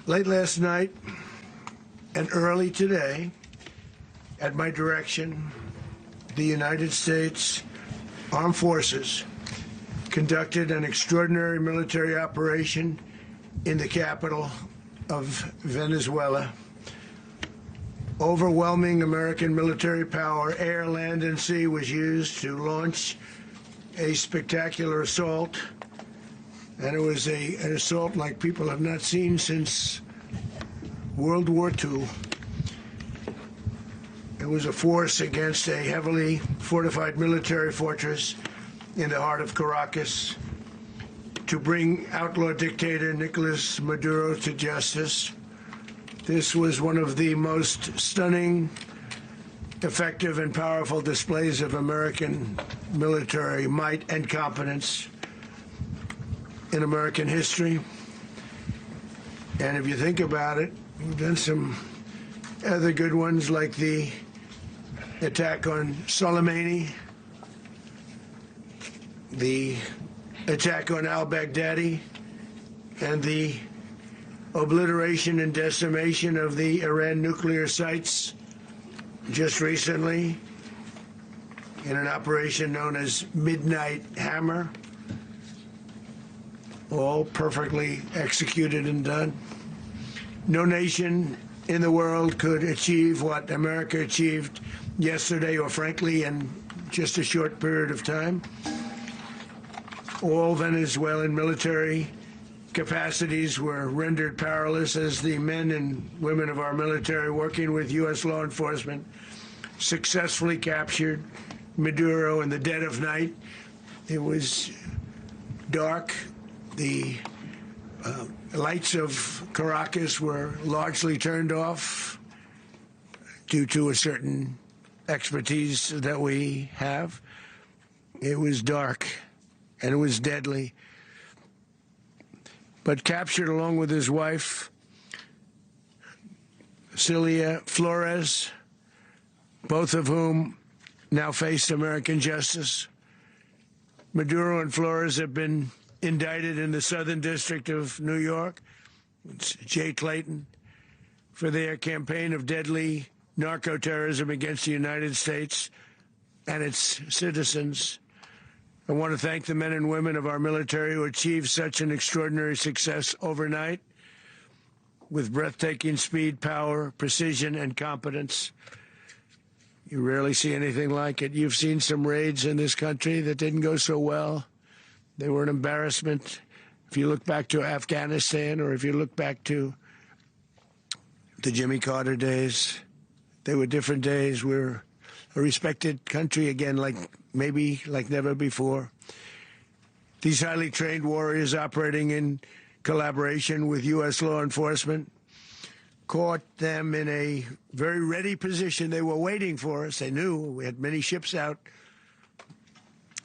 Late last night and early today, at my direction, the United States Armed Forces conducted an extraordinary military operation in the capital of Venezuela. Overwhelming American military power, air, land, and sea, was used to launch a spectacular assault. And it was an assault like people have not seen since World War II. It was a force against a heavily fortified military fortress in the heart of Caracas to bring outlaw dictator Nicolás Maduro to justice. This was one of the most stunning, effective, and powerful displays of American military might and competence in American history. And if you think about it, we've done some other good ones, like the attack on Soleimani, the attack on al-Baghdadi, and the obliteration and decimation of the Iran nuclear sites just recently in an operation known as Midnight Hammer. All perfectly executed and done. No nation in the world could achieve what America achieved yesterday, or frankly, in just a short period of time. All Venezuelan military capacities were rendered powerless as the men and women of our military, working with U.S. law enforcement, successfully captured Maduro in the dead of night. It was dark. The lights of Caracas were largely turned off due to a certain expertise that we have. It was dark and it was deadly. But captured along with his wife, Celia Flores, both of whom now face American justice. Maduro and Flores have been indicted in the Southern District of New York, it's Jay Clayton, for their campaign of deadly narco-terrorism against the United States and its citizens. I want to thank the men and women of our military who achieved such an extraordinary success overnight with breathtaking speed, power, precision, and competence. You rarely see anything like it. You've seen some raids in this country that didn't go so well. They were an embarrassment. If you look back to Afghanistan, or if you look back to the Jimmy Carter days, they were different days. We're a respected country again, like never before. These highly trained warriors, operating in collaboration with U.S. law enforcement, caught them in a very ready position. They were waiting for us. They knew we had many ships out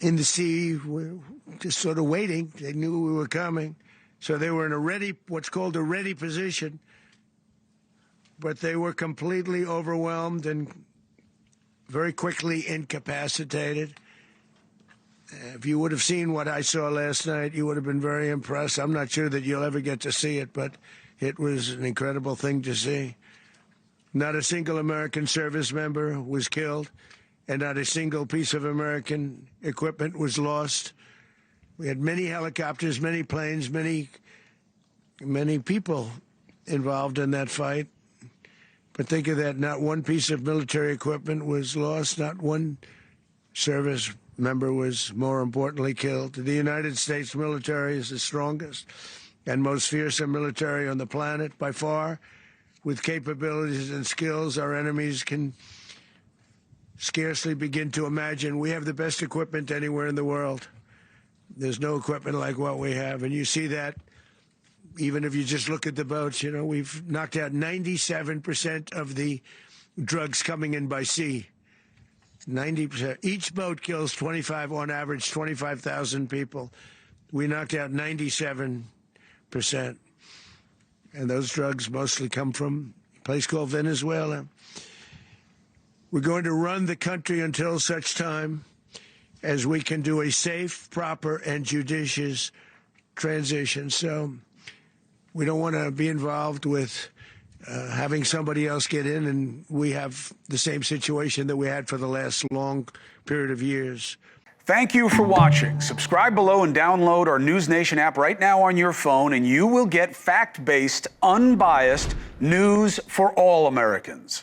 in the sea, we're just sort of waiting. They knew we were coming. So they were in a ready, what's called a ready position. But they were completely overwhelmed and very quickly incapacitated. If you would have seen what I saw last night, you would have been very impressed. I'm not sure that you'll ever get to see it, but it was an incredible thing to see. Not a single American service member was killed, and not a single piece of American equipment was lost. We had many helicopters, many planes, many people involved in that fight. But think of that, not one piece of military equipment was lost, not one service member was, more importantly, killed. The United States military is the strongest and most fearsome military on the planet by far, with capabilities and skills our enemies can scarcely begin to imagine. We have the best equipment anywhere in the world. There's no equipment like what we have, and you see that even if you just look at the boats. You know, we've knocked out 97% of the drugs coming in by sea. 90%. Each boat kills on average 25,000 people. We knocked out 97%. And those drugs mostly come from a place called Venezuela. We're going to run the country until such time as we can do a safe, proper, and judicious transition. So We don't want to be involved with having somebody else get in, and we have the same situation that we had for the last long period of years. Thank you for watching. Subscribe below and download our NewsNation app right now on your phone, and you will get fact-based, unbiased news for all Americans.